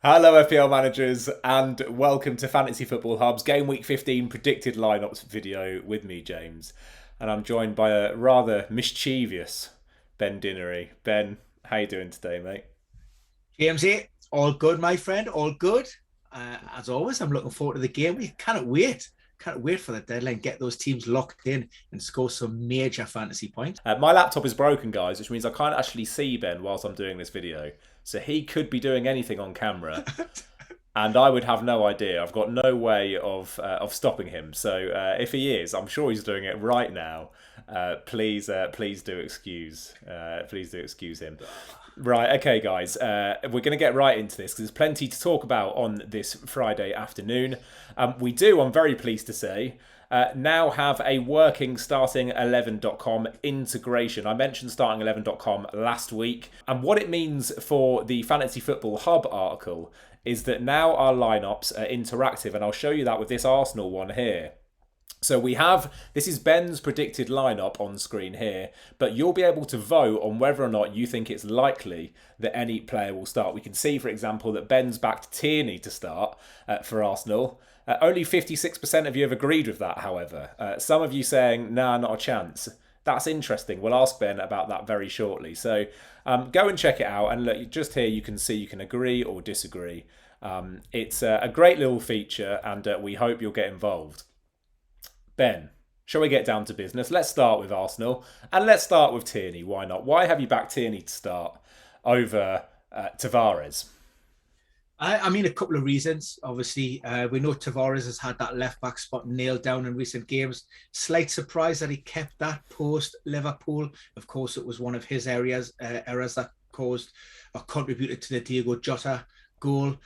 Hello, FPL managers, and welcome to Fantasy Football Hub's Game Week 15 predicted lineups video with me, James. And I'm joined by a rather mischievous Ben Dinnery. Ben, how you doing today, mate? James, all good, my friend, all good. As always, I'm looking forward to the game. We cannot wait. Can't wait for the deadline. Get those teams locked in and score some major fantasy points. My laptop is broken, guys, which means I can't actually see Ben whilst I'm doing this video. So he could be doing anything on camera, and I would have no idea. I've got no way of stopping him. So if he is, I'm sure he's doing it right now. Please do excuse him. Right, okay, guys. We're going to get right into this because there's plenty to talk about on this Friday afternoon. We do, I'm very pleased to say, now have a working starting11.com integration. I mentioned starting11.com last week, and what it means for the Fantasy Football Hub article is that now our lineups are interactive, and I'll show you that with this Arsenal one here. So this is Ben's predicted lineup on screen here, but you'll be able to vote on whether or not you think it's likely that any player will start. We can see, for example, that Ben's backed Tierney to start for Arsenal. Only 56% of you have agreed with that, however. Some of you saying, nah, not a chance. That's interesting. We'll ask Ben about that very shortly. So go and check it out. And look, just here you can see you can agree or disagree. It's a great little feature, and we hope you'll get involved. Ben, shall we get down to business? Let's start with Arsenal, and let's start with Tierney. Why not? Why have you backed Tierney to start over Tavares? I mean, a couple of reasons. Obviously, we know Tavares has had that left back spot nailed down in recent games. Slight surprise that he kept that post Liverpool. Of course, it was one of his errors that caused or contributed to the Diego Jota goal.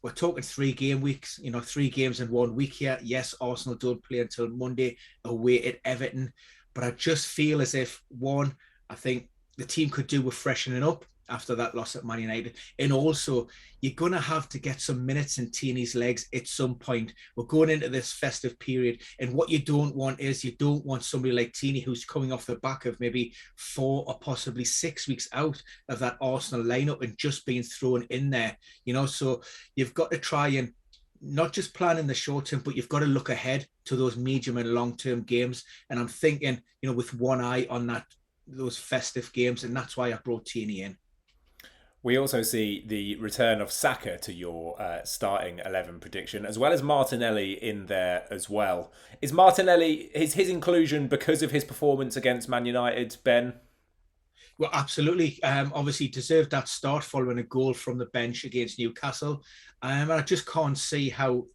We're talking 3 game weeks, 3 games in 1 week here. Yes, Arsenal don't play until Monday away at Everton, but I just feel as if, one, I think the team could do with freshening up after that loss at Man United. And also, you're going to have to get some minutes in Tierney's legs at some point. We're going into this festive period. And what you don't want is you don't want somebody like Tierney who's coming off the back of maybe 4 or possibly 6 weeks out of that Arsenal lineup and just being thrown in there. So you've got to try and not just plan in the short term, but you've got to look ahead to those medium and long-term games. And I'm thinking, with one eye on those festive games, and that's why I brought Tierney in. We also see the return of Saka to your starting 11 prediction, as well as Martinelli in there as well. Is Martinelli, his inclusion because of his performance against Man United, Ben? Well, absolutely. Obviously, deserved that start following a goal from the bench against Newcastle. And I just can't see how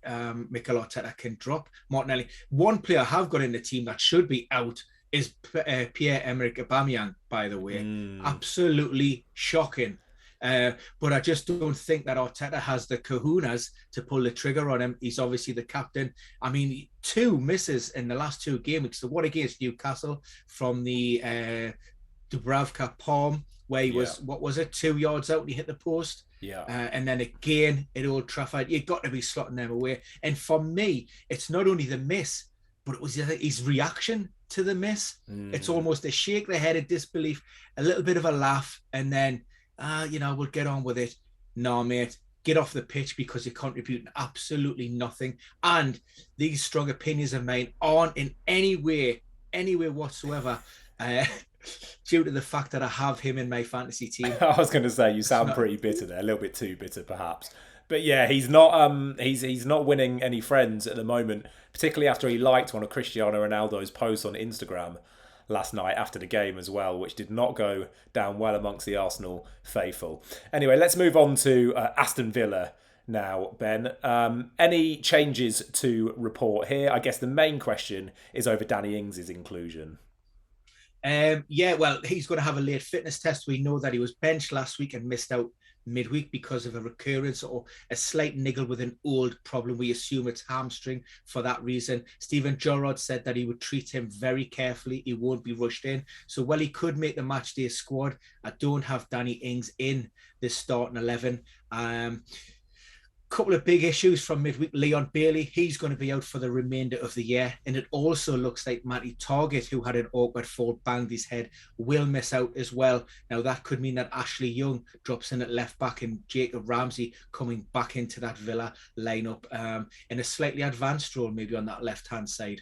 Mikel Arteta can drop Martinelli. One player I have got in the team that should be out is Pierre-Emerick Aubameyang, by the way. Absolutely shocking. But I just don't think that Arteta has the kahunas to pull the trigger on him. He's obviously the captain. I mean, 2 misses in the last 2 game weeks. The one against Newcastle from the Dubravka palm, where he was, what was it, 2 yards out and he hit the post. Yeah. And then again at Old Trafford, you've got to be slotting them away. And for me, it's not only the miss, but it was his reaction to the miss. It's almost a shake the head of disbelief, a little bit of a laugh, and then we'll get on with it. No, mate, get off the pitch because you're contributing absolutely nothing. And these strong opinions of mine aren't in any way whatsoever due to the fact that I have him in my fantasy team. I was going to say, you sound pretty bitter there, a little bit too bitter perhaps. But yeah, he's not winning any friends at the moment, particularly after he liked one of Cristiano Ronaldo's posts on Instagram last night after the game as well, which did not go down well amongst the Arsenal faithful. Anyway, let's move on to Aston Villa now, Ben. Any changes to report here? I guess the main question is over Danny Ings' inclusion. Well, he's going to have a late fitness test. We know that he was benched last week and missed out midweek because of a recurrence or a slight niggle with an old problem. We assume it's hamstring for that reason. Steven Gerrard said that he would treat him very carefully. He won't be rushed in. So while he could make the match day squad, I don't have Danny Ings in this starting 11. couple of big issues from midweek. Leon Bailey, he's going to be out for the remainder of the year. And it also looks like Matty Targett, who had an awkward fall, banged his head, will miss out as well. Now, that could mean that Ashley Young drops in at left back and Jacob Ramsey coming back into that Villa lineup in a slightly advanced role, maybe on that left-hand side.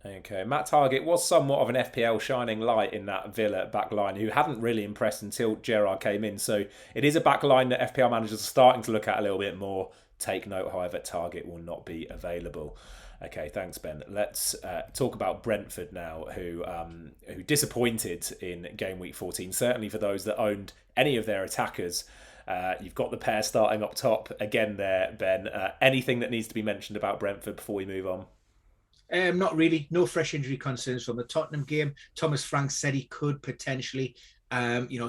Okay, Matt Targett was somewhat of an FPL shining light in that Villa back line, who hadn't really impressed until Gerrard came in. So it is a back line that FPL managers are starting to look at a little bit more. Take note, however, Targett will not be available. Okay, thanks, Ben. Let's talk about Brentford now, who disappointed in game week 14. Certainly for those that owned any of their attackers. You've got the pair starting up top again there, Ben. Anything that needs to be mentioned about Brentford before we move on? Not really. No fresh injury concerns from the Tottenham game. Thomas Frank said he could potentially,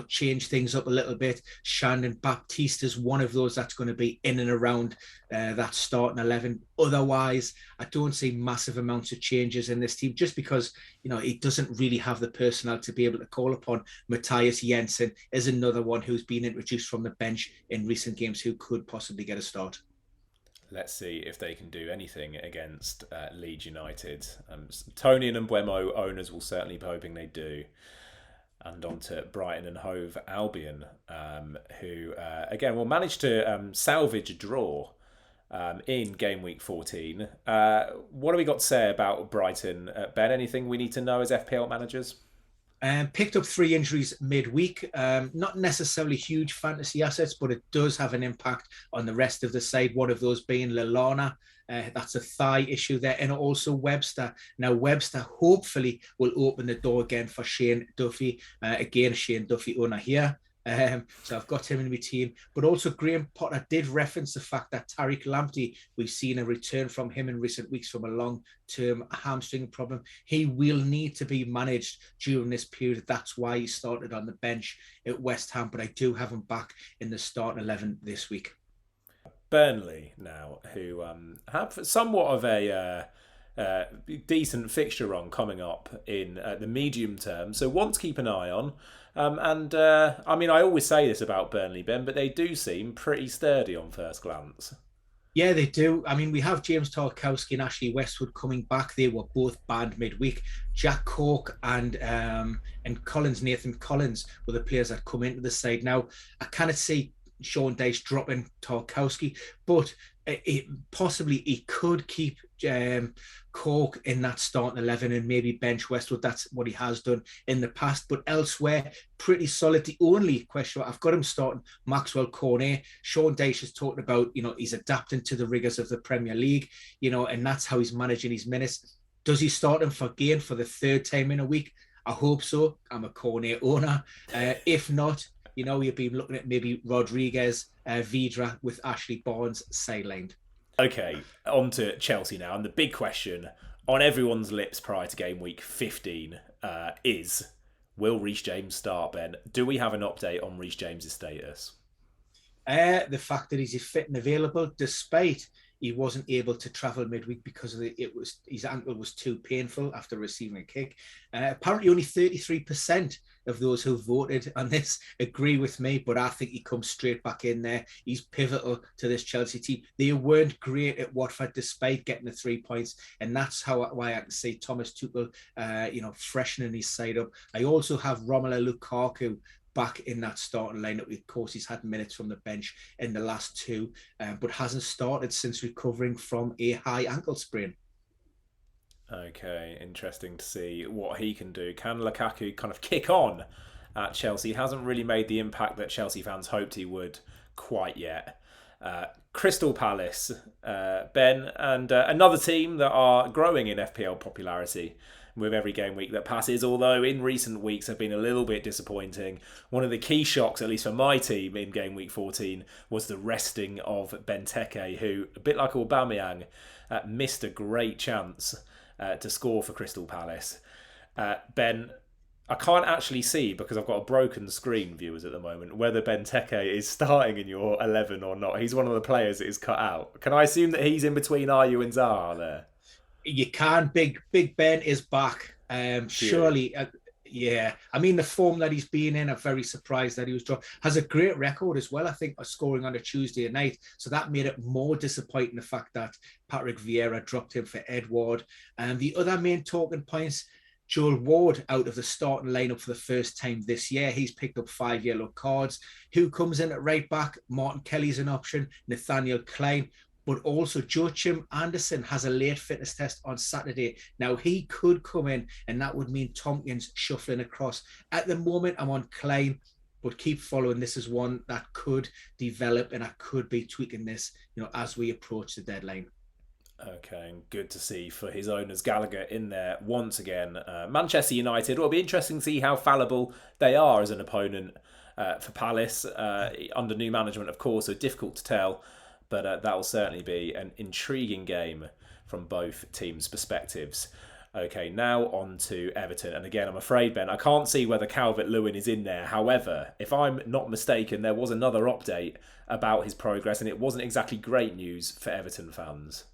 change things up a little bit. Shandon Baptiste is one of those that's going to be in and around that starting 11. Otherwise, I don't see massive amounts of changes in this team just because, he doesn't really have the personnel to be able to call upon. Matthias Jensen is another one who's been introduced from the bench in recent games who could possibly get a start. Let's see if they can do anything against Leeds United. Tony and Mbeumo owners will certainly be hoping they do. And on to Brighton and Hove Albion, who, again, will manage to salvage a draw in game week 14. What do we got to say about Brighton? Ben, anything we need to know as FPL managers? Picked up 3 injuries midweek. Not necessarily huge fantasy assets, but it does have an impact on the rest of the side. One of those being Lallana. That's a thigh issue there. And also Webster. Now, Webster hopefully will open the door again for Shane Duffy. Again, Shane Duffy owner here. So I've got him in my team. But also Graham Potter did reference the fact that Tariq Lamptey, we've seen a return from him in recent weeks from a long-term hamstring problem. He will need to be managed during this period. That's why he started on the bench at West Ham. But I do have him back in the starting 11 this week. Burnley now, who have somewhat of a decent fixture run coming up in the medium term. So one to keep an eye on. I always say this about Burnley, Ben, but they do seem pretty sturdy on first glance. Yeah, they do. I mean, we have James Tarkowski and Ashley Westwood coming back. They were both banned midweek. Jack Cork and Nathan Collins were the players that come into the side. Now, I cannot see Sean Dyche dropping Tarkowski, but possibly he could keep Cork in that starting 11 and maybe bench Westwood. That's what he has done in the past. But elsewhere, pretty solid. The only question, I've got him starting Maxwell Cornet. Sean Dyche has talked about, he's adapting to the rigours of the Premier League, and that's how he's managing his minutes. Does he start him for Gain for the 3rd time in a week? I hope so. I'm a Cornet owner. If not, you've been looking at maybe Rodriguez, Vidra with Ashley Barnes sidelined. Okay, on to Chelsea now. And the big question on everyone's lips prior to game week 15 is, will Reece James start, Ben? Do we have an update on Reece James's status? The fact that he's fit and available, despite he wasn't able to travel midweek because his ankle was too painful after receiving a kick. Apparently only 33% of those who voted on this agree with me, but I think he comes straight back in there. He's pivotal to this Chelsea team. They weren't great at Watford despite getting the 3 points, and that's why I can see Thomas Tuchel, freshening his side up. I also have Romelu Lukaku back in that starting lineup. Of course, he's had minutes from the bench in the last 2, but hasn't started since recovering from a high ankle sprain. Okay, interesting to see what he can do. Can Lukaku kind of kick on at Chelsea? He hasn't really made the impact that Chelsea fans hoped he would quite yet. Crystal Palace, Ben, and another team that are growing in FPL popularity with every game week that passes, although in recent weeks have been a little bit disappointing. One of the key shocks, at least for my team in game week 14, was the resting of Benteke, who, a bit like Aubameyang, missed a great chance to score for Crystal Palace. Ben, I can't actually see, because I've got a broken screen, viewers, at the moment, whether Benteke is starting in your 11 or not. He's one of the players that is cut out. Can I assume that he's in between Ayew and Zaha there? You can. Big Ben is back. Surely, Yeah, I mean the form that he's been in, I'm very surprised that he was dropped. Has a great record as well, I think, of scoring on a Tuesday night. So that made it more disappointing, the fact that Patrick Vieira dropped him for Edward. And the other main talking points, Joel Ward out of the starting lineup for the first time this year. He's picked up 5 yellow cards. Who comes in at right back? Martin Kelly's an option. Nathaniel Klein. But also Joachim Anderson has a late fitness test on Saturday. Now, he could come in, and that would mean Tompkins shuffling across. At the moment, I'm on Klein, but keep following. This is one that could develop, and I could be tweaking this, as we approach the deadline. Okay, and good to see for his owners Gallagher in there once again. Manchester United, it'll be interesting to see how fallible they are as an opponent for Palace under new management, of course, so difficult to tell. But that will certainly be an intriguing game from both teams' perspectives. Okay, now on to Everton. And again, I'm afraid, Ben, I can't see whether Calvert-Lewin is in there. However, if I'm not mistaken, there was another update about his progress, and it wasn't exactly great news for Everton fans.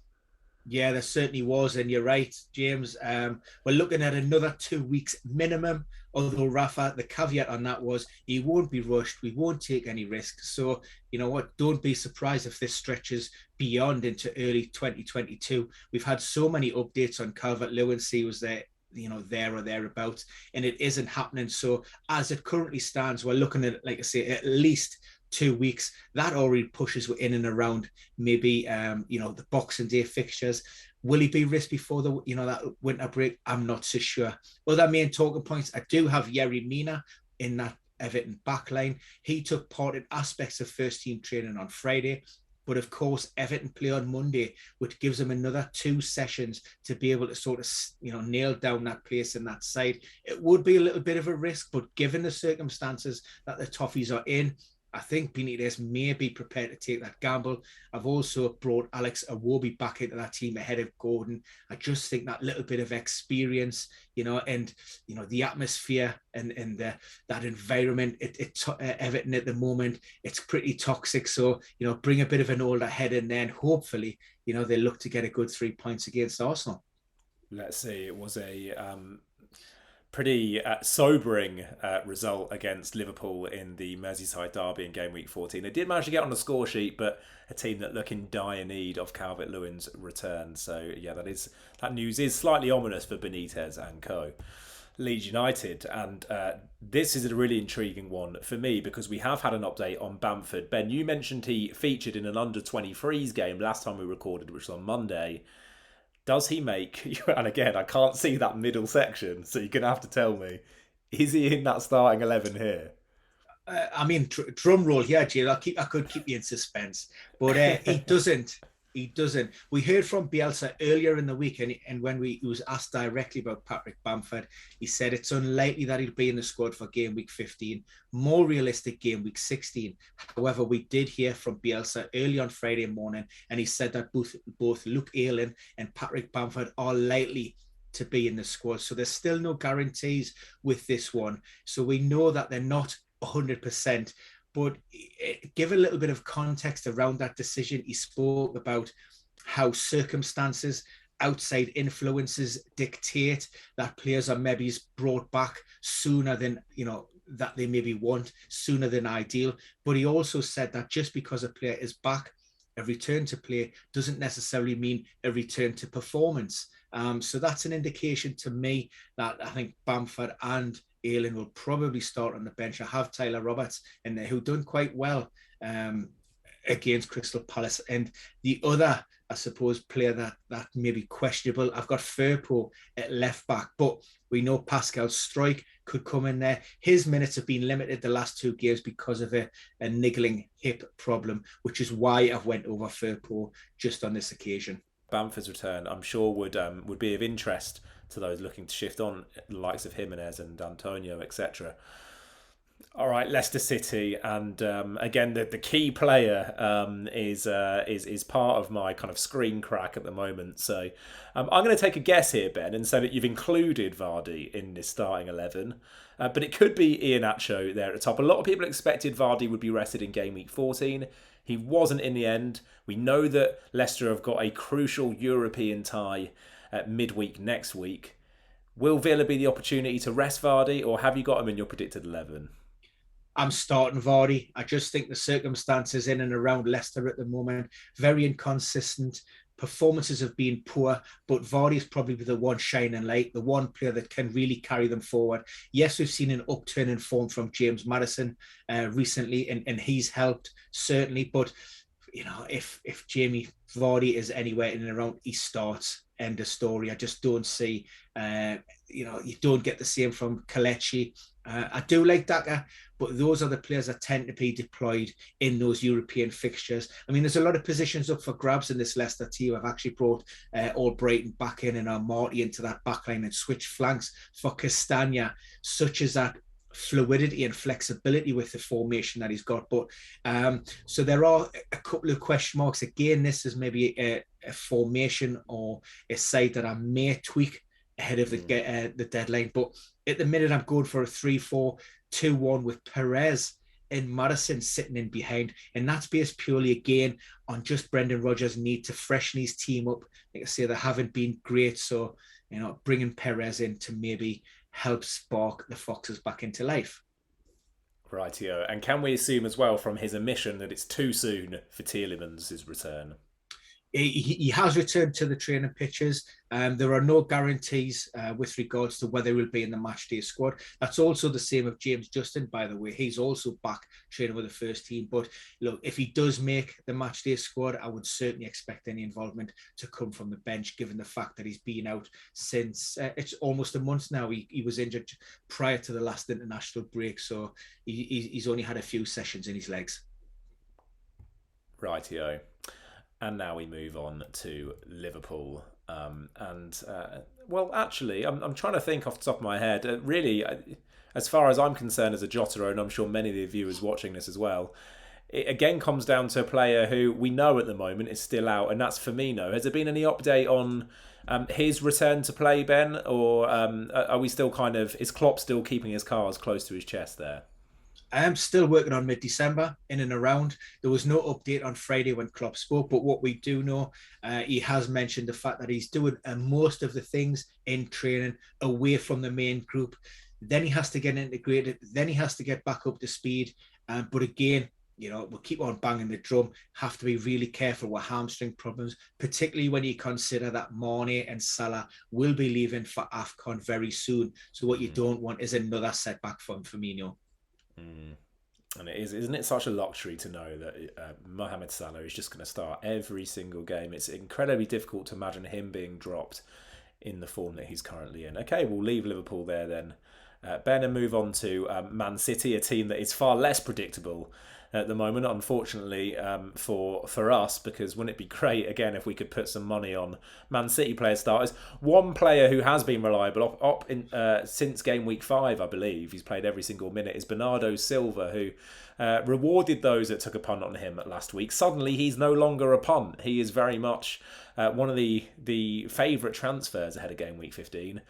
Yeah, there certainly was. And you're right, James. We're looking at another 2 weeks minimum. Although, Rafa, the caveat on that was he won't be rushed. We won't take any risks. So, you know what? Don't be surprised if this stretches beyond into early 2022. We've had so many updates on Calvert-Lewin. He was there, there or thereabouts, and it isn't happening. So, as it currently stands, we're looking at, like I say, at least 2 weeks. That already pushes in and around maybe the Boxing Day fixtures. Will he be risked before the that winter break? I'm not so sure. Other main talking points, I do have Yerry Mina in that Everton backline. He took part in aspects of first team training on Friday. But of course, Everton play on Monday, which gives them another 2 sessions to be able to sort of, nail down that place in that side. It would be a little bit of a risk, but given the circumstances that the Toffees are in, I think Benitez may be prepared to take that gamble. I've also brought Alex Iwobi back into that team ahead of Gordon. I just think that little bit of experience, and the atmosphere and that environment, Everton at the moment, it's pretty toxic. So bring a bit of an older head in there, and hopefully they look to get a good 3 points against Arsenal. Let's see. It was a pretty sobering result against Liverpool in the Merseyside derby in game week 14. They did manage to get on the score sheet, but a team that look in dire need of Calvert-Lewin's return. So yeah, that news is slightly ominous for Benitez and co. Leeds United, and this is a really intriguing one for me because we have had an update on Bamford. Ben, you mentioned he featured in an under-23s game last time we recorded, which was on Monday. Does he make, and again, I can't see that middle section, so you're going to have to tell me, is he in that starting 11 here? Drum roll here, Jill. I could keep you in suspense, but he doesn't. He doesn't. We heard from Bielsa earlier in the week, and when he was asked directly about Patrick Bamford, he said it's unlikely that he'll be in the squad for game week 15, more realistic game week 16. However, we did hear from Bielsa early on Friday morning, and he said that both Luke Ayling and Patrick Bamford are likely to be in the squad. So there's still no guarantees with this one. So we know that they're not 100%. But give a little bit of context around that decision. He spoke about how circumstances, outside influences dictate that players are maybe brought back sooner than, that they maybe want, sooner than ideal. But he also said that just because a player is back, a return to play doesn't necessarily mean a return to performance. So that's an indication to me that I think Bamford and Ayling will probably start on the bench. I have Tyler Roberts in there, who done quite well against Crystal Palace. And the other, I suppose, player that may be questionable, I've got Firpo at left back, but we know Pascal Struijk could come in there. His minutes have been limited the last 2 games because of a niggling hip problem, which is why I've went over Firpo just on this occasion. Bamford's return, I'm sure, would be of interest to those looking to shift on, the likes of Jimenez and Antonio, etc. All right, Leicester City, and again, the key player is part of my kind of screen crack at the moment. So I'm going to take a guess here, Ben, and say that you've included Vardy in this starting 11. But it could be Iheanacho there at the top. A lot of people expected Vardy would be rested in game week 14. He wasn't in the end. We know that Leicester have got a crucial European tie at midweek next week. Will Villa be the opportunity to rest Vardy, or have you got him in your predicted 11? I'm starting Vardy. I just think the circumstances in and around Leicester at the moment, very inconsistent. Performances have been poor, but Vardy is probably the one shining light, the one player that can really carry them forward. Yes, we've seen an upturn in form from James Maddison recently, and he's helped, certainly. But, if Jamie Vardy is anywhere in and around, he starts. End of story. I just don't see, you don't get the same from Kelechi. I do like Daka, but those are the players that tend to be deployed in those European fixtures. I mean, there's a lot of positions up for grabs in this Leicester team. I've actually brought Albrighton back in and Marty into that backline and switched flanks for Castagna, such as that fluidity and flexibility with the formation that he's got. But so there are a couple of question marks. Again, this is maybe a formation or a side that I may tweak ahead of the deadline. But at the minute, I'm going for a 3-4-2-1 with Perez and Maddison sitting in behind. And that's based purely, again, on just Brendan Rodgers' need to freshen his team up. Like I say, they haven't been great. So, bringing Perez in to maybe help spark the Foxes back into life. Rightio. And can we assume as well from his admission that it's too soon for Tielemans' return? He has returned to the training pitches. There are no guarantees with regards to whether he'll be in the matchday squad. That's also the same of James Justin, by the way. He's also back training with the first team. But look, if he does make the matchday squad, I would certainly expect any involvement to come from the bench, given the fact that he's been out since it's almost a month now. He was injured prior to the last international break, so he's only had a few sessions in his legs. Rightio. And now we move on to Liverpool. Well, actually, I'm trying to think off the top of my head. Really, as far as I'm concerned as a Jotaro, and I'm sure many of the viewers watching this as well, it again comes down to a player who we know at the moment is still out, and that's Firmino. Has there been any update on his return to play, Ben? Or are we still is Klopp still keeping his cards close to his chest there? I am still working on mid-December, in and around. There was no update on Friday when Klopp spoke, but what we do know, he has mentioned the fact that he's doing most of the things in training away from the main group. Then he has to get integrated. Then he has to get back up to speed. But again, we'll keep on banging the drum. Have to be really careful with hamstring problems, particularly when you consider that Mane and Salah will be leaving for AFCON very soon. So what you don't want is another setback from Firmino. And isn't it such a luxury to know that Mohamed Salah is just going to start every single game? It's incredibly difficult to imagine him being dropped in the form that he's currently in. Okay, we'll leave Liverpool there then, Ben, and move on to Man City, a team that is far less predictable at the moment, unfortunately, for us, because wouldn't it be great, again, if we could put some money on Man City player starters? One player who has been reliable since game week 5, I believe, he's played every single minute, is Bernardo Silva, who rewarded those that took a punt on him last week. Suddenly, he's no longer a punt. He is very much one of the favourite transfers ahead of game week 15.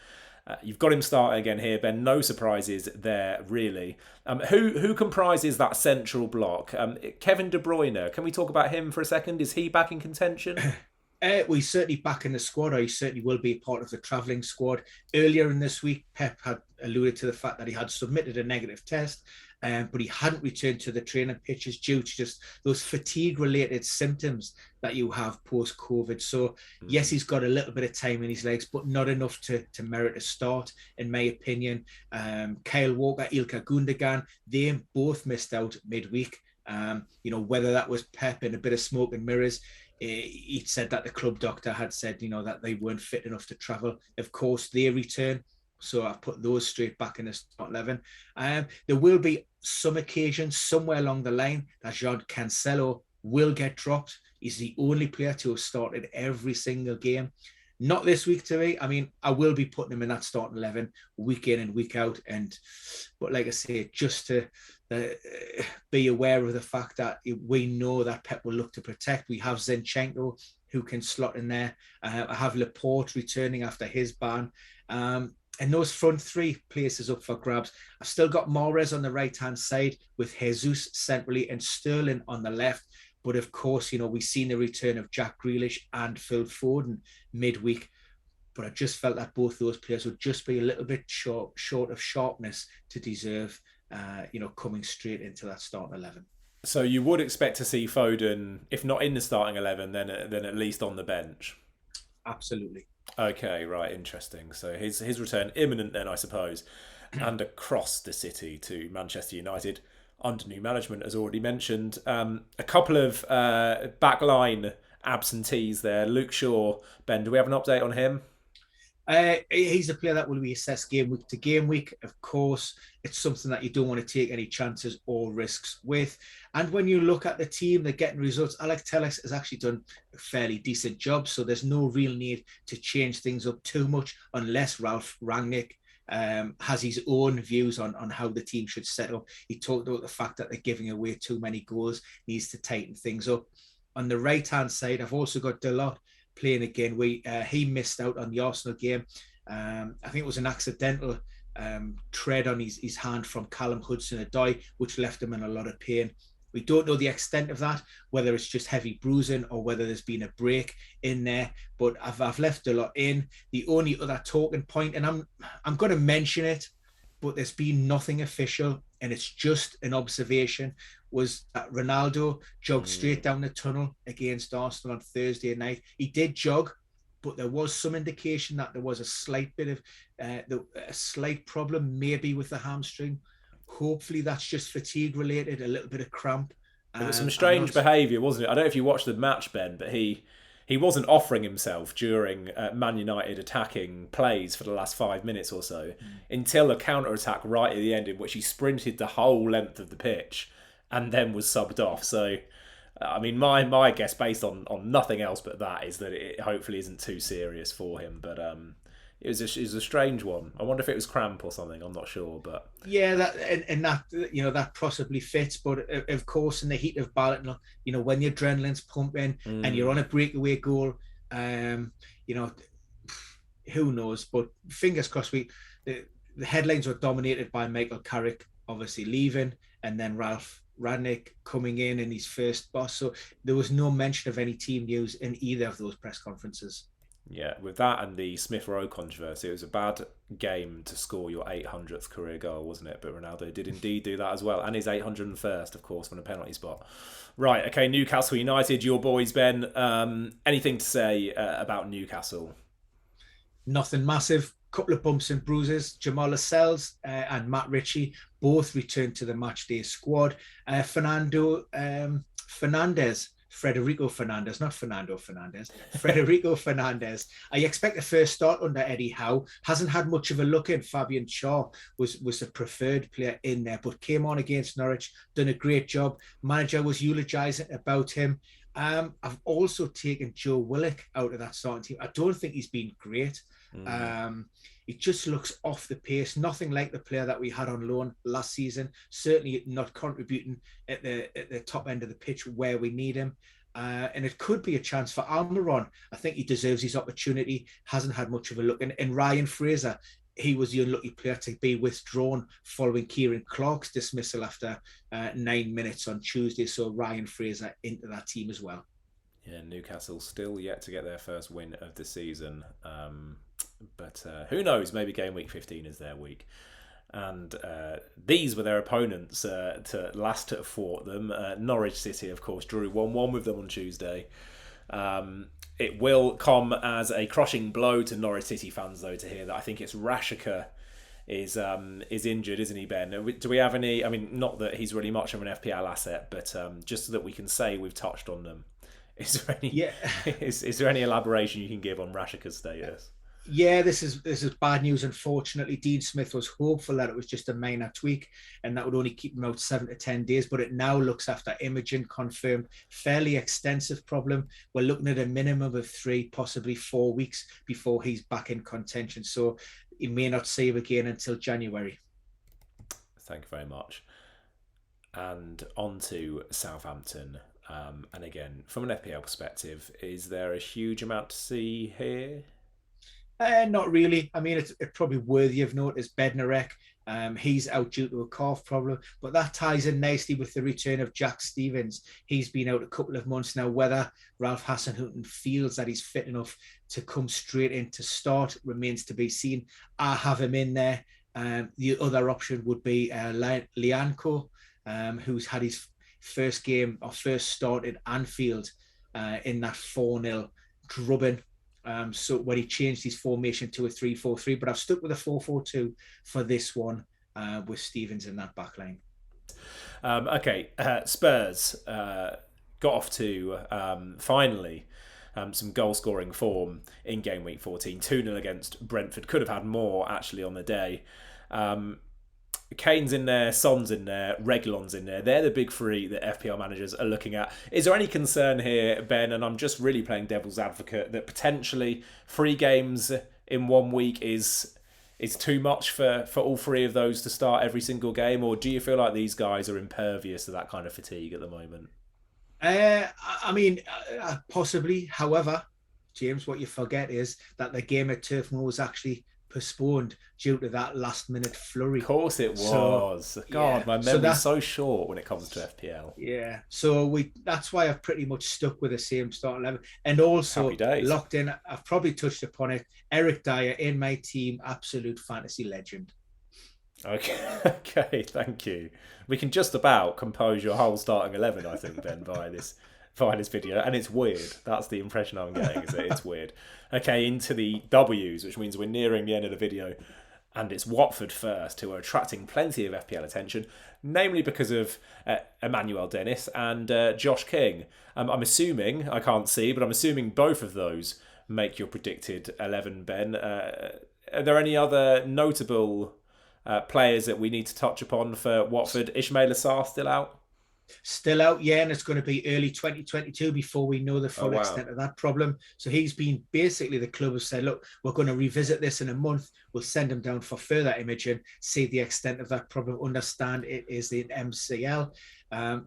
You've got him starting again here, Ben. No surprises there, really. Who comprises that central block? Kevin De Bruyne. Can we talk about him for a second? Is he back in contention? He's certainly back in the squad, or he certainly will be part of the travelling squad. Earlier in this week, Pep had alluded to the fact that he had submitted a negative test, but he hadn't returned to the training pitches due to just those fatigue-related symptoms that you have post-COVID. So, yes, he's got a little bit of time in his legs, but not enough to merit a start, in my opinion. Kyle Walker, Ilkay Gundogan, they both missed out midweek. Whether that was Pep and a bit of smoke and mirrors, he said that the club doctor had said, that they weren't fit enough to travel. Of course, they return. So I've put those straight back in the start 11. There will be some occasions somewhere along the line that Jadon Cancelo will get dropped. He's the only player to have started every single game. Not this week to me. I mean, I will be putting him in that starting 11 week in and week out. But like I say, just to be aware of the fact that we know that Pep will look to protect. We have Zinchenko who can slot in there. I have Laporte returning after his ban. And those front three places up for grabs. I've still got Mahrez on the right-hand side with Jesus centrally and Sterling on the left. But of course, we've seen the return of Jack Grealish and Phil Foden midweek. but I just felt that both those players would just be a little bit short of sharpness to deserve, coming straight into that starting 11. So you would expect to see Foden, if not in the starting 11, then at least on the bench. Absolutely. Okay, right, interesting. So his return imminent then, I suppose, and across the city to Manchester United under new management, as already mentioned. A couple of backline absentees there. Luke Shaw, Ben, do we have an update on him? He's a player that will be assessed game week to game week. Of course, it's something that you don't want to take any chances or risks with. And when you look at the team, they're getting results. Alex Telles has actually done a fairly decent job, so there's no real need to change things up too much unless Ralph Rangnick has his own views on how the team should set up. He talked about the fact that they're giving away too many goals, needs to tighten things up. On the right-hand side, I've also got Delort playing again. He missed out on the Arsenal game. I think it was an accidental tread on his hand from Callum Hudson-Odoi, which left him in a lot of pain. We don't know the extent of that, whether it's just heavy bruising or whether there's been a break in there. But I've left a lot in. The only other talking point, and I'm going to mention it, but there's been nothing official, and it's just an observation, was that Ronaldo jogged straight down the tunnel against Arsenal on Thursday night. He did jog, but there was some indication that there was a slight bit of a slight problem, maybe with the hamstring. Hopefully that's just fatigue related, a little bit of cramp. It was some strange behaviour, wasn't it? I don't know if you watched the match, Ben, but he wasn't offering himself during Man United attacking plays for the last 5 minutes or so until a counter-attack right at the end in which he sprinted the whole length of the pitch and then was subbed off. So, I mean, my guess, based on nothing else but that, is that it hopefully isn't too serious for him. But it was a strange one. I wonder if it was cramp or something. I'm not sure, but yeah, that possibly fits. But of course, in the heat of battle, when your adrenaline's pumping and you're on a breakaway goal, who knows? But fingers crossed. The headlines were dominated by Michael Carrick obviously leaving, and then Ralph Rangnick coming in his first boss. So there was no mention of any team news in either of those press conferences. Yeah, with that and the Smith Rowe controversy, it was a bad game to score your 800th career goal, wasn't it? But Ronaldo did indeed do that as well. And his 801st, of course, from a penalty spot. Right, okay, Newcastle United, your boys, Ben. Anything to say about Newcastle? Nothing massive. Couple of bumps and bruises. Jamal Lascelles and Matt Ritchie both returned to the matchday squad. Federico Fernandez, not Fernando Fernandez, Federico Fernandez. I expect the first start under Eddie Howe. Hasn't had much of a look in. Fabian Shaw was the preferred player in there, but came on against Norwich, done a great job. Manager was eulogising about him. I've also taken Joe Willock out of that starting team. I don't think he's been great. He just looks off the pace, nothing like the player that we had on loan last season, certainly not contributing at the top end of the pitch where we need him. And it could be a chance for Almiron. I think he deserves his opportunity, hasn't had much of a look. And Ryan Fraser, he was the unlucky player to be withdrawn following Kieran Clark's dismissal after 9 minutes on Tuesday. So Ryan Fraser into that team as well. Yeah, Newcastle still yet to get their first win of the season. But who knows? Maybe game week 15 is their week. And these were their opponents to last fought them. Norwich City, of course, drew 1-1 with them on Tuesday. It will come as a crushing blow to Norwich City fans, though, to hear that. I think it's Rashika is injured, isn't he, Ben? Do we have any? I mean, not that he's really much of an FPL asset, but just so that we can say we've touched on them. Is there any? Yeah. is there any elaboration you can give on Rashika's status? Yeah, this is bad news. Unfortunately, Dean Smith was hopeful that it was just a minor tweak and that would only keep him out 7 to 10 days. But it now looks, after imaging confirmed, fairly extensive problem. We're looking at a minimum of 3, possibly 4 weeks before he's back in contention. So he may not see him again until January. Thank you very much. And on to Southampton. And again, from an FPL perspective, is there a huge amount to see here? Not really. I mean, it's probably worthy of note is Bednarek. He's out due to a calf problem, but that ties in nicely with the return of Jack Stevens. He's been out a couple of months now. Whether Ralph Hasenhüttl feels that he's fit enough to come straight in to start remains to be seen. I have him in there. The other option would be Lianco, who's had his first game or first start at Anfield in that 4-0 drubbing. So when he changed his formation to a 3-4-3, but I've stuck with a 4-4-2 for this one with Stevens in that back line. Okay, Spurs got off to finally some goal-scoring form in game week 14. 2-0 against Brentford. Could have had more, actually, on the day. Kane's in there, Son's in there, Reguilon's in there. They're the big three that FPL managers are looking at. Is there any concern here, Ben, and I'm just really playing devil's advocate, that potentially 3 games in 1 week is too much for all 3 of those to start every single game? Or do you feel like these guys are impervious to that kind of fatigue at the moment? I mean, possibly. However, James, what you forget is that the game at Turf Moor was actually postponed due to that last-minute flurry. Of course it was. So, God, yeah. My memory's so short when it comes to FPL. Yeah, so that's why I've pretty much stuck with the same start 11. And also locked in, I've probably touched upon it, Eric Dyer in my team, absolute fantasy legend. Okay, thank you. We can just about compose your whole starting 11, I think, Ben, via this video, and it's weird. That's the impression I'm getting, is that it's weird. Okay, into the W's, which means we're nearing the end of the video, and it's Watford first, who are attracting plenty of FPL attention, namely because of Emmanuel Dennis and Josh King. I'm assuming, I can't see, but I'm assuming both of those make your predicted 11, Ben. Are there any other notable players that we need to touch upon for Watford? Ismail Assar still out? Still out, yeah, and it's going to be early 2022 before we know the full extent of that problem. So he's been, basically, the club has said, look, we're going to revisit this in a month. We'll send him down for further imaging, see the extent of that problem, understand it is the MCL.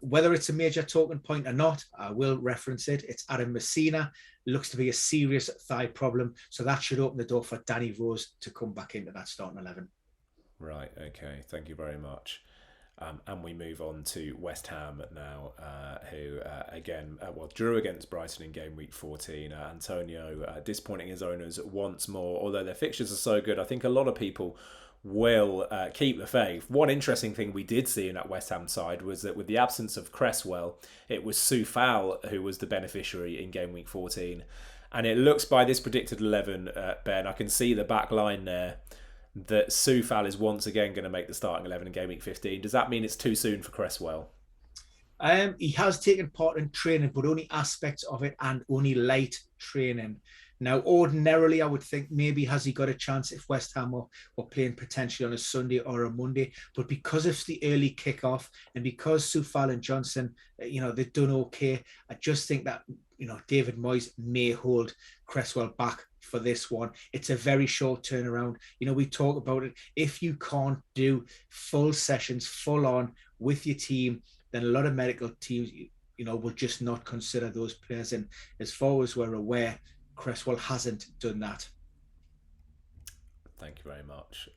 Whether it's a major talking point or not, I will reference it. It's Adam Messina. Looks to be a serious thigh problem. So that should open the door for Danny Rose to come back into that starting 11. Right, okay. Thank you very much. And we move on to West Ham now, who, again, drew against Brighton in game week 14. Antonio disappointing his owners once more. Although their fixtures are so good, I think a lot of people will keep the faith. One interesting thing we did see in that West Ham side was that with the absence of Cresswell, it was Soufal who was the beneficiary in game week 14. And it looks, by this predicted 11, Ben, I can see the back line there, that Soufal is once again going to make the starting 11 in game week 15. Does that mean it's too soon for Cresswell? He has taken part in training, but only aspects of it and only light training. Now, ordinarily, I would think maybe has he got a chance if West Ham were playing potentially on a Sunday or a Monday. But because of the early kickoff and because Soufal and Johnson, they've done okay, I just think that, David Moyes may hold Cresswell back for this one. It's a very short turnaround. We talk about it. If you can't do full sessions, full on with your team, then a lot of medical teams, will just not consider those players. And as far as we're aware, Cresswell hasn't done that. Thank you very much.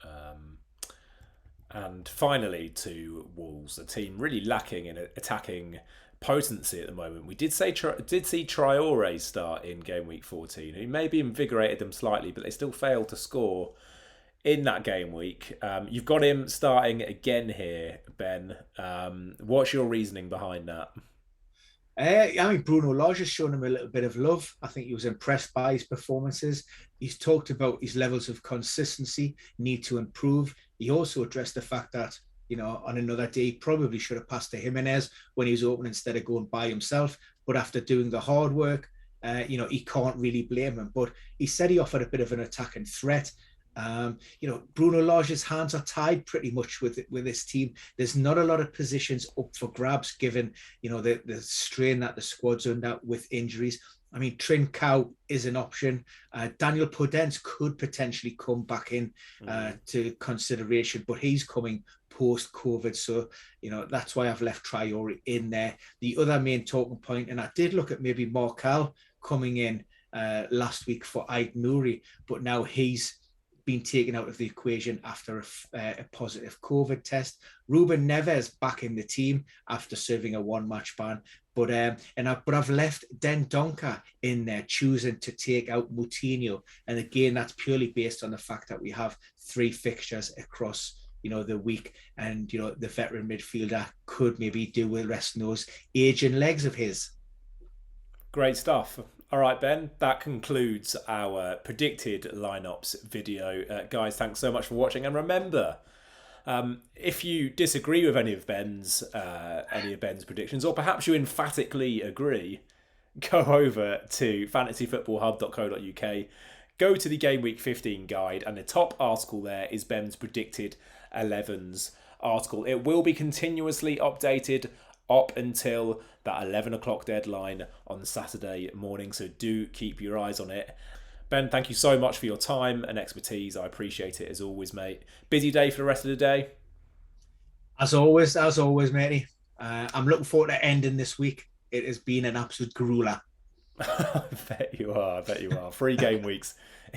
And finally to Wolves, a team really lacking in attacking potency at the moment. We did see Traore start in game week 14. He maybe invigorated them slightly, but they still failed to score in that game week. You've got him starting again here, Ben. What's your reasoning behind that? Bruno Lage has shown him a little bit of love. I think he was impressed by his performances. He's talked about his levels of consistency, need to improve. He also addressed the fact that, on another day, he probably should have passed to Jimenez when he was open instead of going by himself. But after doing the hard work, he can't really blame him. But he said he offered a bit of an attacking threat. Bruno Lage's hands are tied pretty much with this team. There's not a lot of positions up for grabs given, the strain that the squad's under with injuries. I mean, Trincao is an option. Daniel Podence could potentially come back in to consideration, but he's coming post-COVID. So, that's why I've left Traore in there. The other main talking point, and I did look at maybe Marcal coming in last week for Ait Nouri, but now he's been taken out of the equation after a positive COVID test. Ruben Neves back in the team after serving a 1-match ban. But I've left Den Donker in there, choosing to take out Moutinho. And again, that's purely based on the fact that we have 3 fixtures across the week, and the veteran midfielder could maybe do with resting those aging legs of his. Great stuff. All right, Ben, that concludes our predicted lineups video. Guys, thanks so much for watching. And remember, if you disagree with any of Ben's predictions, or perhaps you emphatically agree, go over to fantasyfootballhub.co.uk, go to the Game Week 15 guide, and the top article there is Ben's predicted 11s article. It will be continuously updated up until that 11 o'clock deadline on Saturday morning, so do keep your eyes on it. Ben, thank you so much for your time and expertise. I appreciate it as always, mate. Busy day for the rest of the day? As always, matey. I'm looking forward to ending this week. It has been an absolute grueler. I bet you are. 3 game weeks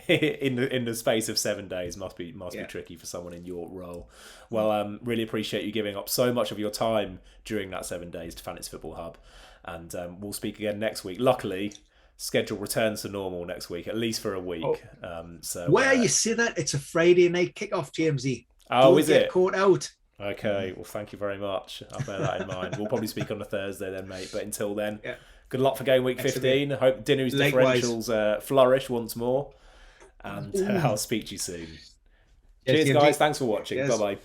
in the space of 7 days must be tricky for someone in your role. Well, really appreciate you giving up so much of your time during that 7 days to Fantasy Football Hub, and we'll speak again next week. Luckily, schedule returns to normal next week, at least for a week. Where you see that it's a Friday night kickoff, Jamesy. Oh, is it? Caught out. Okay, well, thank you very much. I'll bear that in mind. We'll probably speak on a Thursday then, mate. But until then. Yeah. Good luck for Game Week 15. Hope Dinnery's differentials flourish once more. And I'll speak to you soon. Cheers guys. Thanks for watching. Bye-bye.